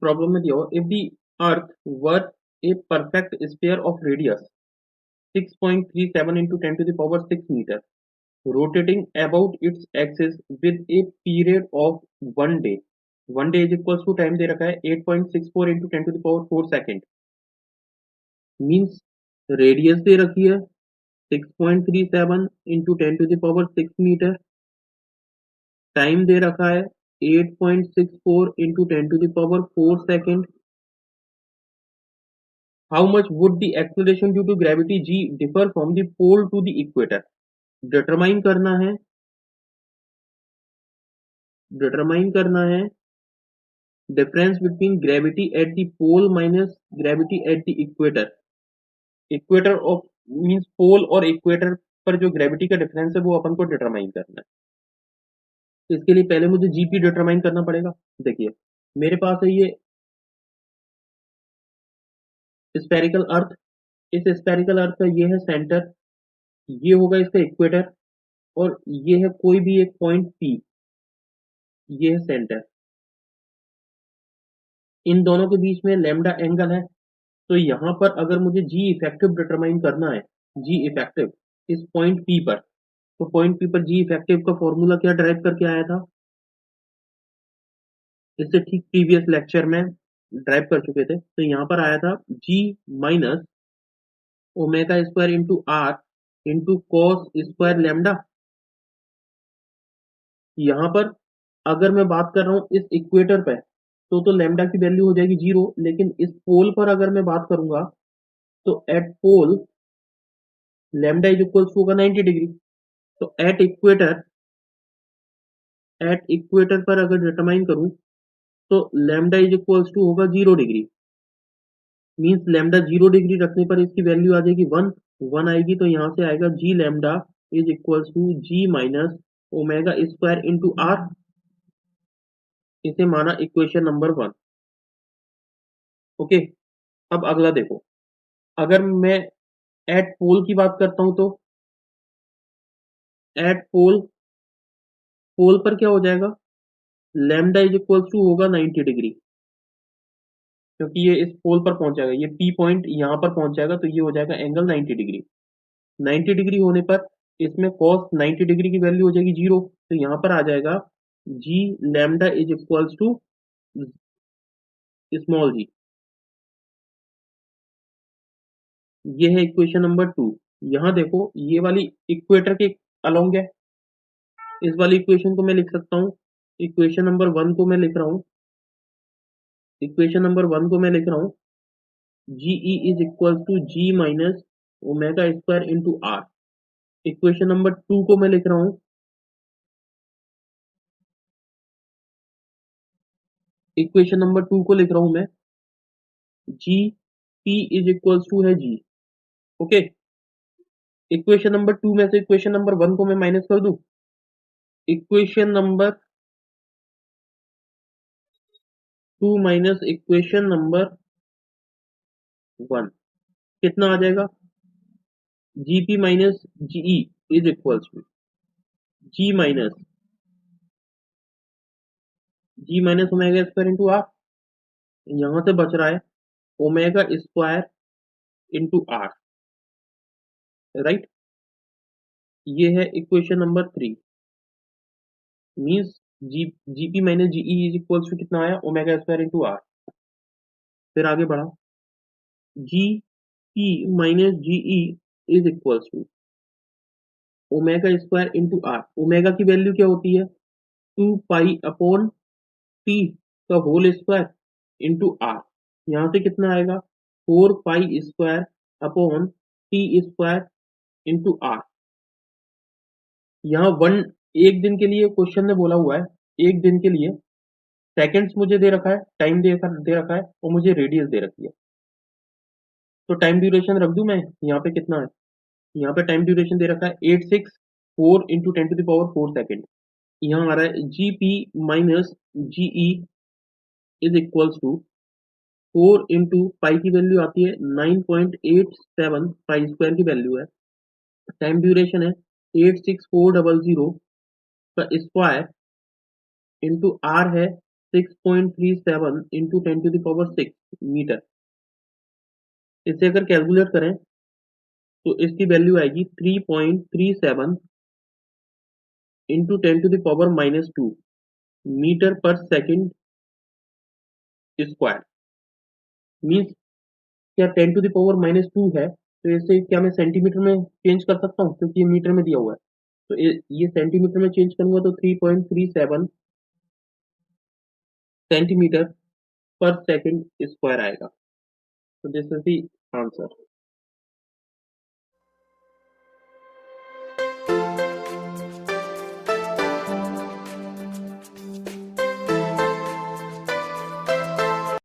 Problem में दिया हुआ, if the earth were a perfect sphere of radius 6.37 into 10 to the power 6 meter, rotating about its axis with a period of 1 day. 1 day is equals to time दे रखा है 8.64 into 10 to the power 4 second. Means radius दे रखी है 6.37 into 10 to the power 6 metre, time दे रखा है 8.64 into 10 to the power 4 second. How much would the acceleration due to gravity g differ from the pole to the equator? Determine करना है difference between gravity at the pole minus gravity at the equator. Equator of means pole और equator पर जो gravity का difference है वो अपन को determine करना है. इसके लिए पहले मुझे जीपी डिटरमाइन करना पड़ेगा. देखिए मेरे पास है ये स्फेरिकल अर्थ. इस स्फेरिकल अर्थ का ये है सेंटर, ये होगा इसका इक्वेटर, और ये है कोई भी एक पॉइंट पी, ये है सेंटर. इन दोनों के बीच में लैम्डा एंगल है. तो यहाँ पर अगर मुझे जी इफेक्टिव डिटरमाइन करना है, जी इफेक्टिव इस पॉइंट पी पर, तो पॉइंट पी पर जी इफेक्टिव का फॉर्मूला क्या ड्राइव करके आया था, इससे ठीक प्रीवियस लेक्चर में ड्राइव कर चुके थे. तो यहाँ पर आया था g minus omega square into r into cos square lambda. यहाँ पर अगर मैं बात कर रहा हूँ इस इक्वेटर पे, तो लैम्डा की वैल्यू हो जाएगी 0. लेकिन इस पोल पर अगर मैं बात करूंगा तो at pole lambda is equals होगा 90 डिग्री. तो एट इक्वेटर पर अगर डिटरमाइन करूं तो लैम्डा इज इक्वल्स टू होगा 0 डिग्री. मीन्स लैम्डा 0 डिग्री रखने पर इसकी वैल्यू आ जाएगी 1 आएगी. तो यहाँ से आएगा g lambda is equals to ji minus omega square into r. इसे माना इक्वेशन नंबर 1. ओके. अब अगला देखो, अगर मैं एट पोल की बात करता हूं तो एट पोल पर क्या हो जाएगा, लैम्डा इज इक्वल्स टू होगा 90 डिग्री, क्योंकि ये इस पोल पर पहुंच जाएगा, ये पी पॉइंट यहाँ पर पहुंच जाएगा. तो ये हो जाएगा एंगल 90 डिग्री. 90 डिग्री होने पर इसमें cos 90 डिग्री की वैल्यू हो जाएगी 0. तो यहाँ पर आ जाएगा g lambda is equals to small g. ये है इक्वेशन नंबर 2. यहाँ देखो ये वाली इक्वेटर के अलोंग है. इस वाली इक्वेशन को मैं लिख सकता हूँ, इक्वेशन नंबर 1 को मैं लिख रहा हूँ, GE is equal to ji minus omega square into R. Equation number 2 को मैं लिख रहा हूँ, मैं G P is equal to है जी. ओके. इक्वेशन नंबर 2 में से इक्वेशन नंबर 1 को मैं माइनस कर दूं. Equation number 2 minus equation number 1 कितना आ जाएगा, GP minus GE is equals to ji minus omega square into R. यहां से बच रहा है omega square into R. Right. ये है equation number 3. Means GP minus GE is equals to कितना आया, ओमेगा स्क्वायर इंटू आर. फिर आगे बढ़ा, G P minus GE is equals to omega square into R. Omega की वैल्यू क्या होती है, 2 पाई अपॉन टी का होल स्क्वायर इंटू आर. यहाँ से कितना आएगा, 4 pi square upon T square into R. यहाँ एक दिन के लिए क्वेश्चन ने बोला हुआ है, एक दिन के लिए सेकंड्स मुझे दे रखा है, टाइम दे रखा है, और मुझे रेडियस दे रखी है. तो टाइम ड्यूरेशन रख दूं मैं, यहाँ पे कितना है, यहाँ पे टाइम ड्यूरेशन दे रखा है 864 into 10 to the power 4 second. यहाँ आ रहा है g P minus GE is equals to 4 into pi की वैल्यू आती है 9.87, पाई स्क्वायर की वैल्यू है. टाइम ड्यूरेशन है 86400 का स्क्वायर इंटू आर है 6.37 इंटू 10⁻6 मीटर। इसे अगर कैलकुलेट करें तो इसकी वैल्यू आएगी 3.37 इंटू 10⁻⁻2 मीटर पर सेकंड स्क्वायर। मीन्स क्या 10⁻⁻2 है तो इसे क्या मैं सेंटीमीटर में चेंज कर सकता हूँ, क्योंकि ये मीटर में दिया हुआ है। तो ये सेंटीमीटर में चेंज करूंगा तो 3.37 सेंटीमीटर पर सेकंड स्क्वायर आएगा। तो दिस इज द आंसर।